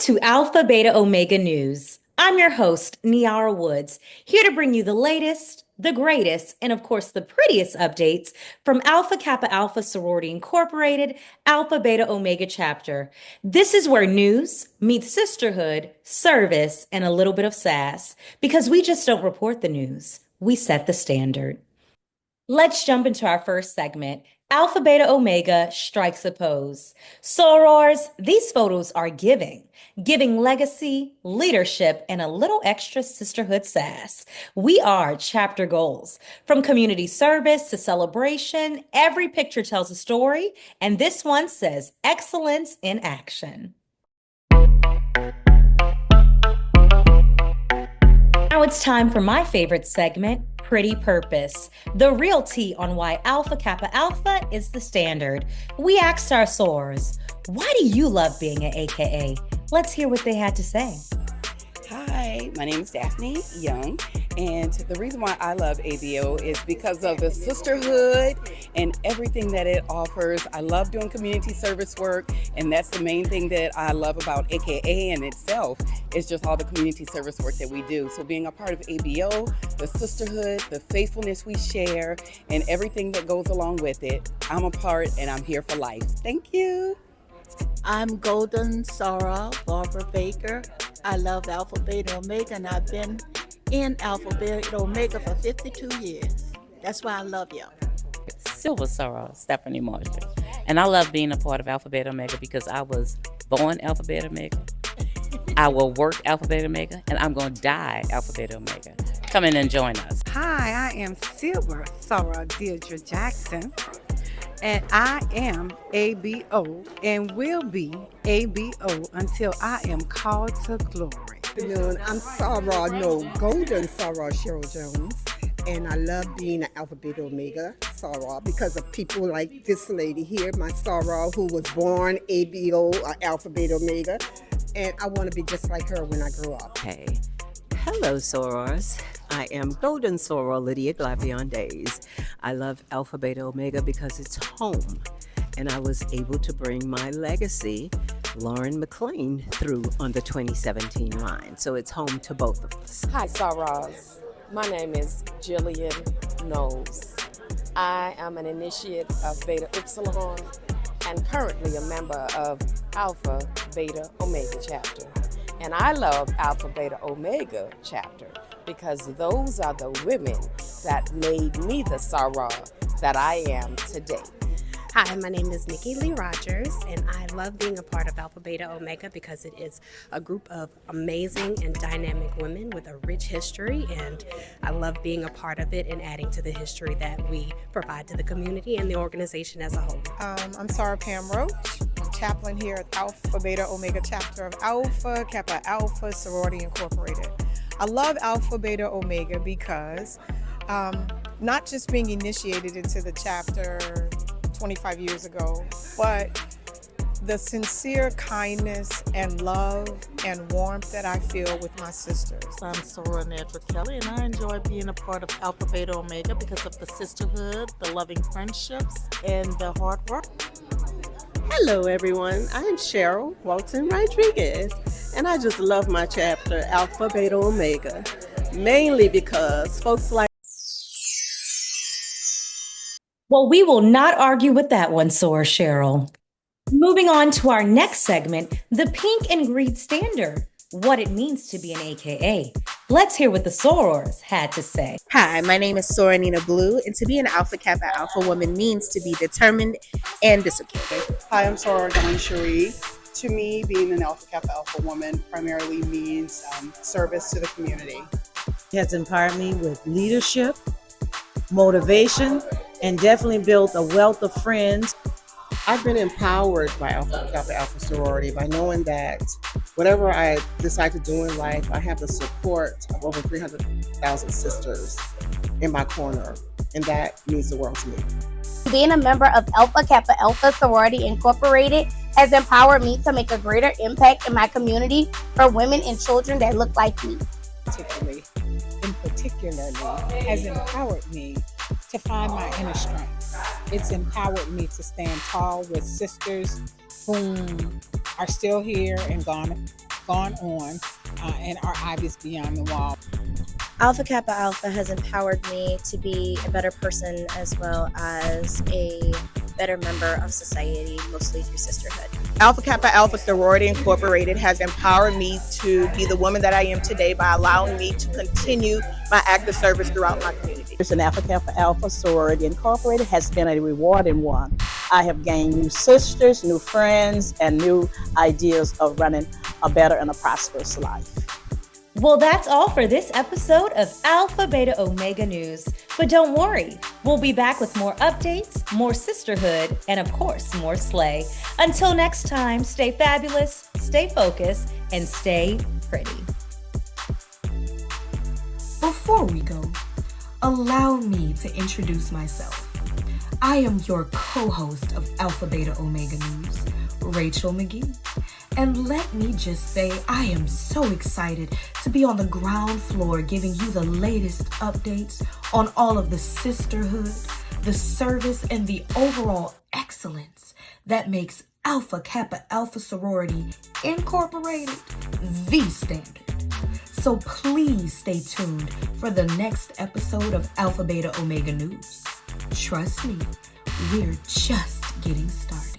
to Alpha Beta Omega News. I'm your host, Niara Woods, here to bring you the latest, the greatest, and of course, the prettiest updates from Alpha Kappa Alpha Sorority Incorporated, Alpha Beta Omega Chapter. This is where news meets sisterhood, service, and a little bit of sass, because we just don't report the news, we set the standard. Let's jump into our first segment. Alpha Beta Omega strikes a pose. Sorors, these photos are giving legacy, leadership, and a little extra sisterhood sass. We are chapter goals. From community service to celebration, every picture tells a story, and this one says excellence in action. Now it's time for my favorite segment, Pretty Purpose, the real tea on why Alpha Kappa Alpha is the standard. We asked our sorors, why do you love being an AKA? Let's hear what they had to say. Hi, my name is Daphne Young, and the reason why I love ABO is because of the sisterhood and everything that it offers. I love doing community service work, and that's the main thing that I love about AKA in itself, is just all the community service work that we do. So being a part of ABO, the sisterhood, the faithfulness we share, and everything that goes along with it, I'm a part and I'm here for life. Thank you. I'm Golden Sarah Barbara Baker. I love Alpha Beta Omega, and I've been in Alpha Beta Omega for 52 years. That's why I love y'all. Silver Sorrow, Stephanie Marshall. And I love being a part of Alpha Beta Omega because I was born Alpha Beta Omega. I will work Alpha Beta Omega, and I'm going to die Alpha Beta Omega. Come in and join us. Hi, I am Silver Sarah Deirdre Jackson, and I am ABO and will be ABO until I am called to glory. Good afternoon. I'm Sarah, no, Golden Sarah Cheryl Jones, and I love being an Alpha Beta Omega Sarah because of people like this lady here, my Sarah, who was born ABO, Alpha Beta Omega, and I want to be just like her when I grow up. Hey. Hello, sorors. I am Golden Soror Lydia Glavion Days. I love Alpha Beta Omega because it's home, and I was able to bring my legacy, Lauren McLean, through on the 2017 line. So it's home to both of us. Hi, Sorors. My name is Jillian Knowles. I am an initiate of Beta Upsilon and currently a member of Alpha Beta Omega chapter. And I love Alpha Beta Omega chapter because those are the women that made me the Sarah that I am today. Hi, my name is Nikki Lee Rogers, and I love being a part of Alpha Beta Omega because it is a group of amazing and dynamic women with a rich history, and I love being a part of it and adding to the history that we provide to the community and the organization as a whole. I'm Sarah Pam Roach. I'm chaplain here at Alpha Beta Omega chapter of Alpha Kappa Alpha Sorority Incorporated. I love Alpha Beta Omega because not just being initiated into the chapter 25 years ago, but the sincere kindness and love and warmth that I feel with my sisters. I'm Sora Nedra Kelly, and I enjoy being a part of Alpha Beta Omega because of the sisterhood, the loving friendships, and the hard work. Hello, everyone. I'm Cheryl Walton Rodriguez, and I just love my chapter, Alpha Beta Omega, mainly because folks like. Well, we will not argue with that one, Sora Cheryl. Moving on to our next segment, the pink and green standard, what it means to be an AKA. Let's hear what the sorors had to say. Hi, my name is Sora Nina Blue, and to be an Alpha Kappa Alpha woman means to be determined and disciplined. Hi, I'm Sora Dawn Cherie. To me, being an Alpha Kappa Alpha woman primarily means service to the community. It has empowered me with leadership, motivation, and definitely built a wealth of friends. I've been empowered by Alpha Kappa Alpha sorority by knowing that whatever I decide to do in life, I have the support of over 300,000 sisters in my corner, and that means the world to me. Being a member of Alpha Kappa Alpha Sorority Incorporated has empowered me to make a greater impact in my community for women and children that look like me. Particularly has empowered me to find my inner strength. It's empowered me to stand tall with sisters whom are still here and gone gone on and are obvious beyond the wall. Alpha Kappa Alpha has empowered me to be a better person as well as a better member of society, mostly through sisterhood. Alpha Kappa Alpha Sorority Incorporated has empowered me to be the woman that I am today by allowing me to continue my active service throughout my community. An Alpha Kappa Alpha Sorority Incorporated has been a rewarding one. I have gained new sisters, new friends, and new ideas of running a better and a prosperous life. Well, that's all for this episode of Alpha Beta Omega News. But don't worry, we'll be back with more updates, more sisterhood, and of course, more slay. Until next time, stay fabulous, stay focused, and stay pretty. Before we go, allow me to introduce myself. I am your co-host of Alpha Beta Omega News, Rachel McGee. And let me just say, I am so excited to be on the ground floor giving you the latest updates on all of the sisterhood, the service, and the overall excellence that makes Alpha Kappa Alpha Sorority Incorporated the standard. So please stay tuned for the next episode of Alpha Beta Omega News. Trust me, we're just getting started.